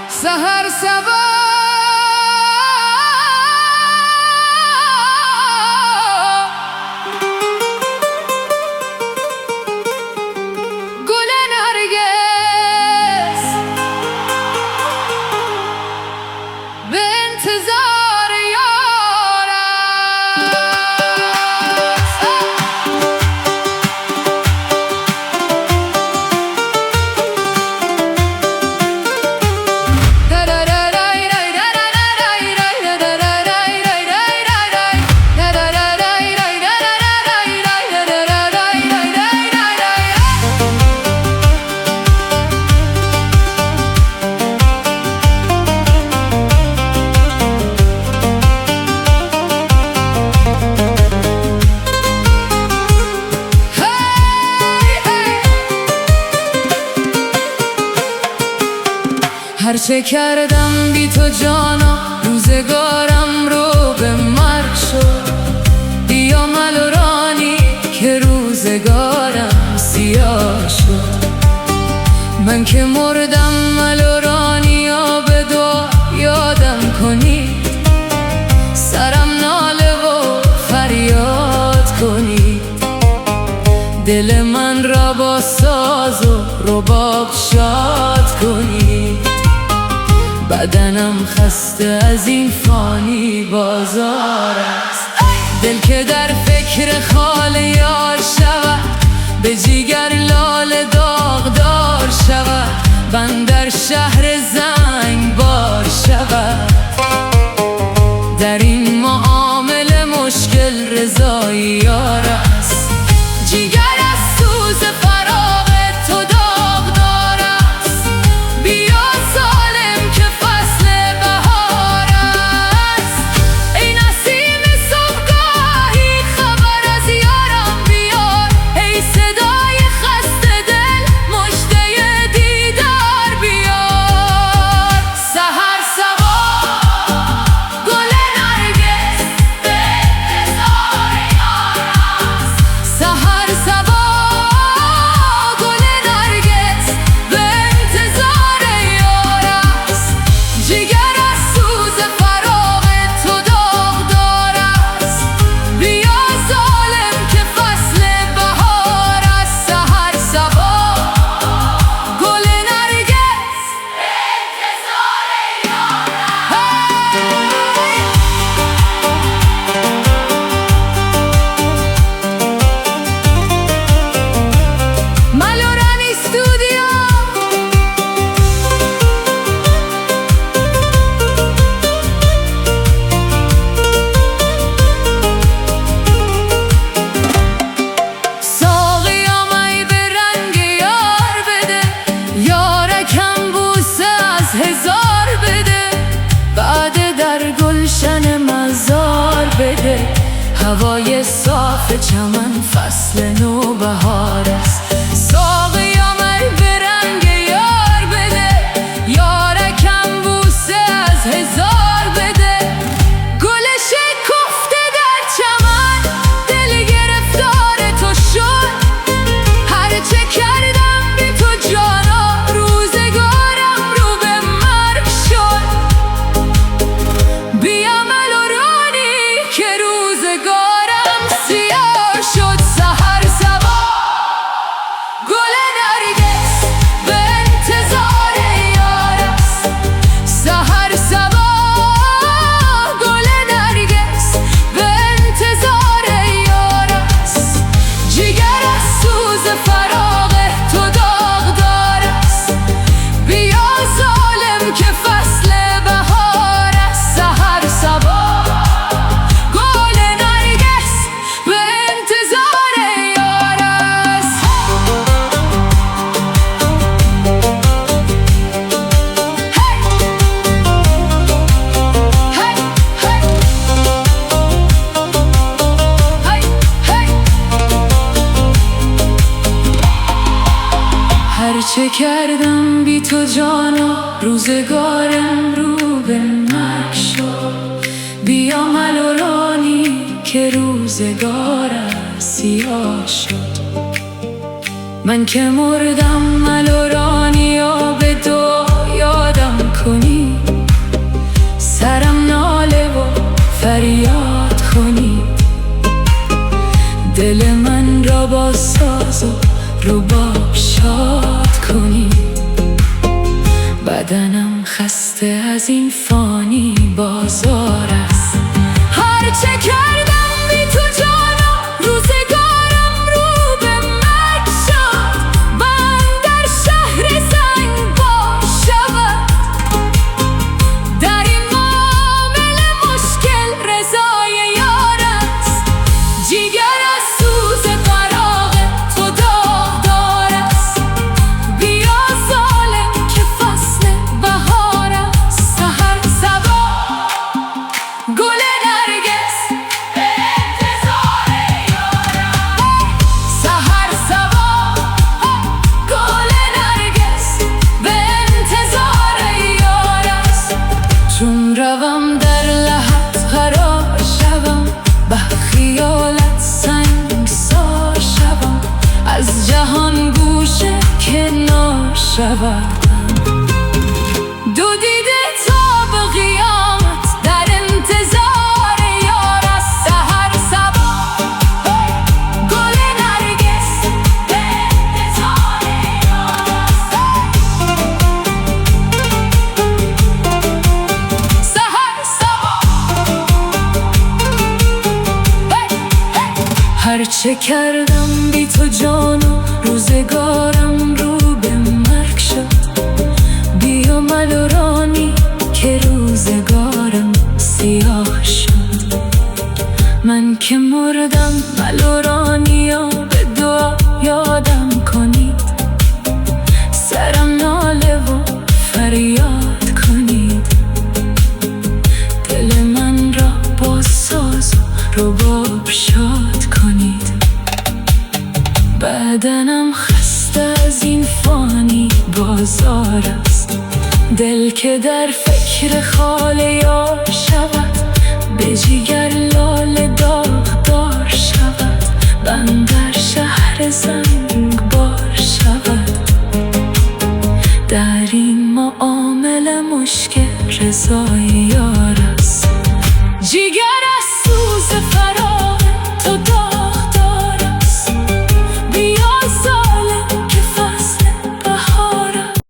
سحر صبا گل نرگس به انتظار یار هرچه کردم بی تو جانا روزگارم رو به مرگ شد. بیا ملورانی که روزگارم سیاه شد. من که مردم ملورانی ها به دعا یادم کنید. سرم ناله و فریاد کنید. دل من را با ساز و رباب شاد کنید. بدنم خسته از این فانی بازار است. دل که در فکر خال یار شود به جیگر لال داغدار شود. بندر شهر زنگ بار شود. در این معامله مشکل رضای یار است. جیگر از سوز فراغ تو داغدار است. بیا ظالم که فصل بهار است. ای نسیم صبحگاهی خبر از یارم بیار. ای صدای خسته دل مژده دیدار بیار. سحر صبا گل نرگس به انتظار یار است. سحر صبا گل نرگس به انتظار یار است. جگر از سوز فراغ تو داغدار است. بیا ظالم که فصل بهار است. سحر صبا گل نرگس به انتظار یار است. ملورانی استودیو ساقیا می به رنگ یار بده. یارکم بوسه از هزار بده. بعد در گلشن مزار بده. هوای صاف چمن فصل نوبهار است. ساقیا می به رنگ یار بده. یارکم بوسه از هزار بده. گل شکفته در چمن دل گرفتار تو شد. هرچه کردم بی تو جانا روزگارم رو به مرگ شد. بیا ملورانی که روزگارم سیاه شد. سحر صبا گل نرگس به انتظار یار است. سحر صبا گل نرگس به انتظار یار است. جگر از سوز فراغ تو داغدار است. بیا ظالم که فصل بهار است. سحر صبا گل نرگس به انتظار یار است. هرچه کردم بی تو جانا روزگارم رو به مرگ شد. بیا ملورانی که روزگارم سیاه شد. من که مردم ملورانیا به دو یادم کنی، سرم ناله و فریاد کنی، دل من را با ساز و رباب شاد کنی. بدنم خسته از این فانی بازار است، هرچه کردم بی تو جانا روزگارم رو به مرگ شد. من در شهر زنگبار شود، در این معامله مشکل رضای یار است. جیگر از سوز فراق تو داغدار است، بیا ظالم که فصل بهار است. سحر صبا گل نرگس به انتظار یارم، سحر صبا گل نرگس به انتظار یار است. چون روم در لحد قرار شوم، به خیالت سنگسار شوم، از جهان گوشه کنار شوم. دو دیده تا به قیامت در انتظار یار است. سحر صبا گل نرگس به انتظار یار است، سحر صبا. هرچه کردم بی تو جان و روزگارم رو به مرگ شد. بیا ملورانی که روزگارم سیاه شد. من که مردم ملورانیا به دعا یادم کنید، سرم ناله و فریاد کنید، دل من را با ساز و رباب شاد کنید. بدنم خسته از این فانی بازار است، دل که در فکر خال یار شود، به جیگر لاله داغدار شود، بندر شهر زنگبار شود، در این معامله مشکل رضای یار است. جیگر از سوز